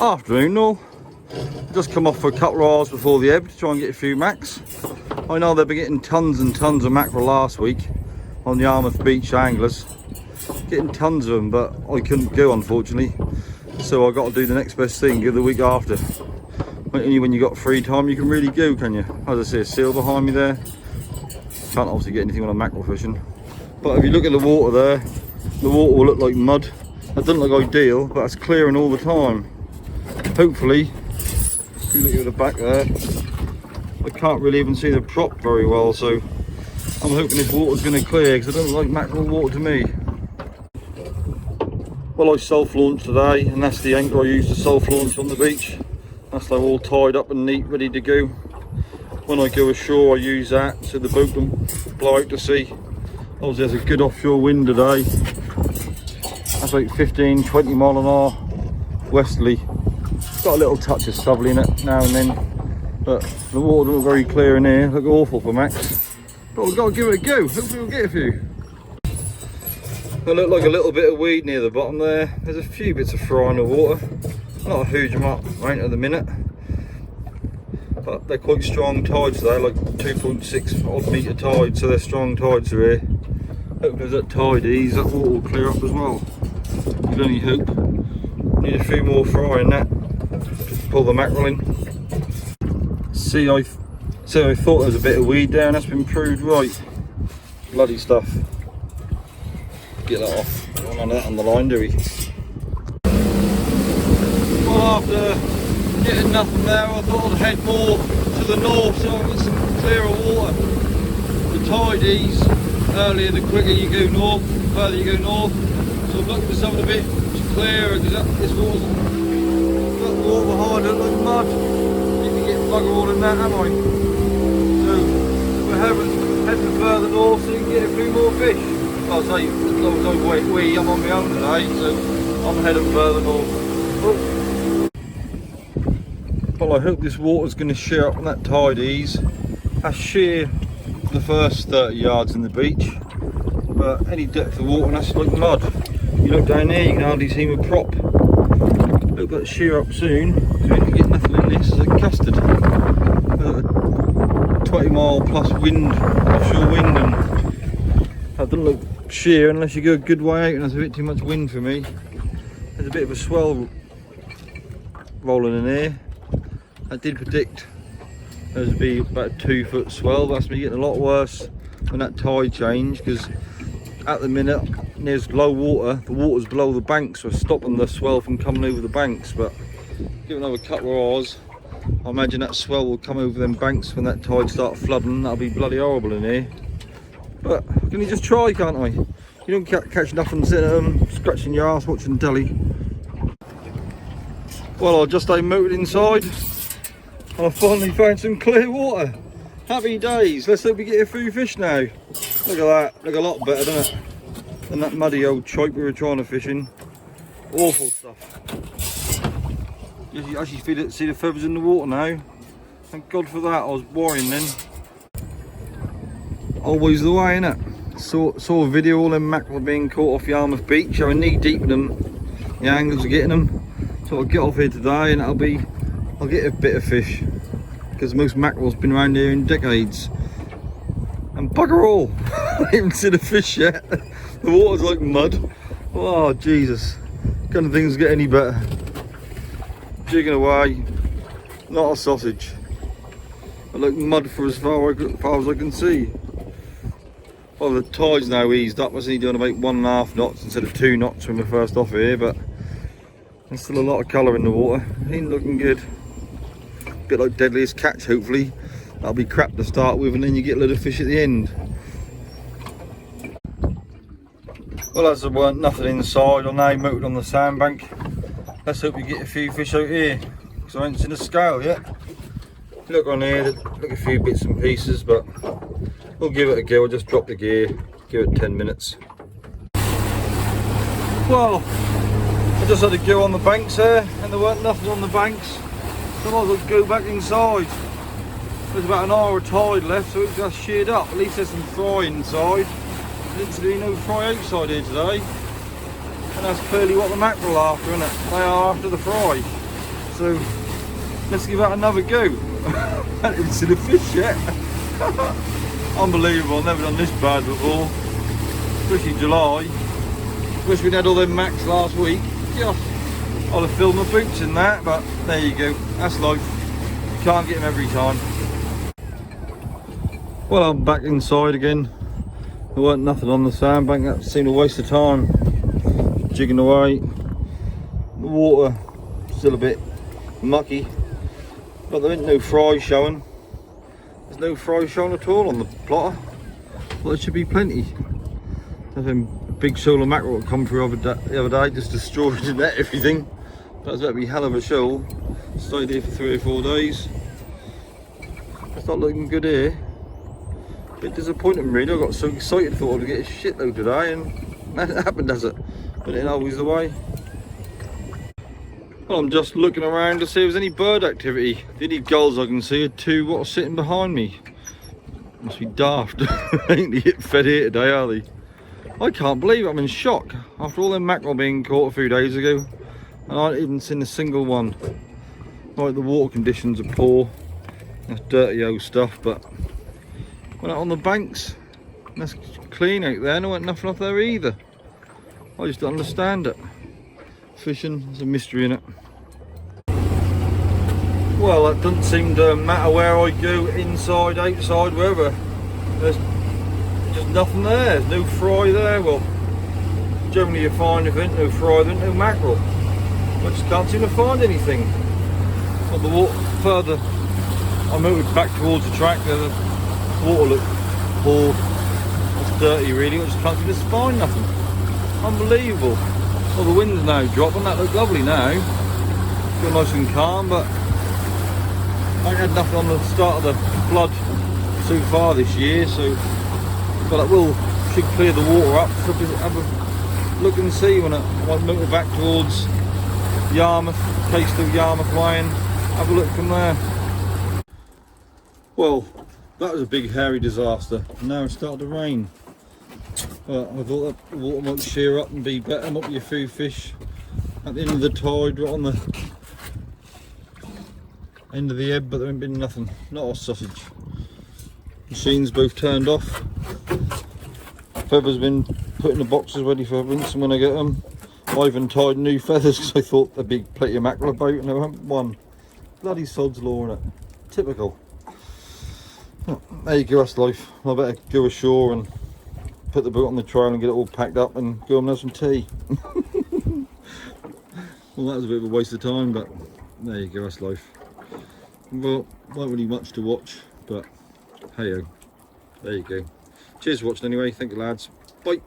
Afternoon all. Just come off for a couple of hours before the ebb to try and get a few macks. I know they've been getting tons and tons of mackerel last week on the Yarmouth beach anglers. Getting tons of them, but I couldn't go unfortunately. So I got to do the next best thing, go the week after. Only when you got free time you can really go, can you? As I see a seal behind me there. Can't obviously get anything when I'm mackerel fishing. But if you look at the water there, the water will look like mud. That doesn't look ideal, but it's clearing all the time. Hopefully, if you look at the back there, I can't really even see the prop very well, so I'm hoping this water's going to clear because it doesn't look like mackerel water to me. Well, I self-launched today, and that's the anchor I use to self-launch on the beach. That's like all tied up and neat, ready to go. When I go ashore, I use that so the boat can blow out to sea. Obviously, there's a good offshore wind today. That's like 15-20 mile an hour westerly. Got a little touch of southerly in it now and then, but the water doesn't look very clear in here. Look awful for macks, but we've got to give it a go. Hopefully we'll get a few. They look like a little bit of weed near the bottom there. There's a few bits of fry in the water, not a huge amount at the minute, but they're quite strong tides today, like 2.6 odd metre tide, so they're strong tides through here. Hopefully as that tide ease, that water will clear up as well. You can only hope. Need a few more fry in that. Pull the mackerel in. See, I thought there was a bit of weed down. That's been proved right. Bloody stuff. Get that off. Don't want that on the line, do we? Well, after getting nothing there, I thought I'd head more to the north so I get some clearer water. The tide ease earlier, the quicker you go north, the further you go north. So I'm looking for something a bit clearer because this water's got water behind it like mud. You can get bugger all in that, am I? So we're heading further north so you can get a few more fish. I'll say, as long as I wait wee, I'm on my own today, so I'm heading further north. Oh. Well, I hope this water's going to shear up on that tide ease. That's sheer for the first 30 yards in the beach, but any depth of water, and that's like mud. You look down there, you can hardly see my prop. Hope that shear up soon, because we can get nothing in this. It's like custard. 20 mile plus wind, offshore wind, and that doesn't look sheer unless you go a good way out, and there's a bit too much wind for me. There's a bit of a swell rolling in here. I did predict there would be about a 2 foot swell, but that's been getting a lot worse when that tide change, because at the minute there's low water, the water's below the banks, so it's stopping the swell from coming over the banks. But give another couple of hours, I imagine that swell will come over them banks when that tide starts flooding. That'll be bloody horrible in here. But can you just try, can't I? You don't catch nothing sitting at home scratching your ass watching telly. Well, I just motored inside and I finally found some clear water. Happy days. Let's hope we get a few fish now. Look at that. Look a lot better, doesn't it? Than that muddy old tripe we were trying to fish in. Awful stuff. You actually see the feathers in the water now. Thank God for that. I was worrying then. Always the way, innit? Saw a video all them mackerel being caught off Yarmouth beach. I'm knee deep in them. The anglers are getting them. So I'll get off here today and I'll get a bit of fish, because most mackerel's been around here in decades. And bugger all, I haven't even seen a fish yet. The water's like mud. Oh Jesus, can things get any better? Jigging away, not a sausage. I look mud for as far as I can see. Well, the tide's now eased up. I was only doing about 1.5 knots instead of 2 knots when we first off here, but there's still a lot of colour in the water. Ain't looking good. Bit like Deadliest Catch, hopefully. That'll be crap to start with, and then you get a lot of fish at the end. Well, as there weren't nothing inside, I now motored on the sandbank. Let's hope we get a few fish out here, because I haven't seen a scale yet. Look on here, look a few bits and pieces, but we'll give it a go. I'll just drop the gear, give it 10 minutes. Well, I just had to go on the banks there, and there weren't nothing on the banks. So I might as well go back inside. There's about an hour of tide left, so it's just sheared up. At least there's some fry inside. There's literally no fry outside here today. And that's clearly what the mackerel are after, isn't it? They are after the fry. So let's give that another go. I haven't even seen a fish yet. Unbelievable, I've never done this bad before, especially July. Wish we'd had all them macks last week. Gosh, I'd have filled my boots in that, but there you go, that's life. You can't get them every time. Well, I'm back inside again. There weren't nothing on the sandbank, that seemed a waste of time. Jigging away. The water still a bit mucky, but there ain't no fry showing. There's no fry showing at all on the plotter. Well, there should be plenty. Nothing big shoal of mackerel that come through the other day, just destroyed and ate everything. That's about to be hell of a shoal. Stayed here for 3 or 4 days. It's not looking good here. Bit disappointing really. I got so excited, thought I'd get a shitload today, and that happened, does it? But it ain't always the way. Well, I'm just looking around to see if there's any bird activity. The only gulls I can see are 2 what are sitting behind me. Must be daft. Ain't they fed here today, are they? I can't believe it. I'm in shock. After all them mackerel being caught a few days ago, and I haven't even seen a single one. Like, the water conditions are poor. That's dirty old stuff, but went out on the banks. That's clean out there, and I went nothing off there either. I just don't understand it. Fishing, there's a mystery in it. Well, that doesn't seem to matter where I go, inside, outside, wherever. There's just nothing there. There's no fry there. Well, generally you find if there ain't no fry, there ain't no mackerel. I just can't seem to find anything. But the water further I moved back towards the track, the water looked poor. It's dirty really. I just can't seem to find nothing. Unbelievable. Well, the wind's now dropping. That looked lovely now. Feel nice and calm, but I ain't had nothing on the start of the flood so far this year, so but it should clear the water up. So have a look and see when I move back towards Yarmouth, coastal Yarmouth line. Have a look from there. Well, that was a big hairy disaster. Now it's started to rain. But I thought that the water might shear up and be better. Might be a few fish at the end of the tide, right on the end of the ebb, but there ain't been nothing. Not a sausage. Machines both turned off. Feathers been put in the boxes ready for rinsing when I get them. I even tied new feathers because I thought there'd be plenty of mackerel about, and there weren't one. Bloody sod's law in it. Typical. Oh, there you go, that's life. I better go ashore and put the boat on the trail and get it all packed up and go and have some tea. Well, that was a bit of a waste of time, but there you go, that's life. Well, not really much to watch, but hey-o. There you go. Cheers for watching anyway. Thank you, lads. Bye.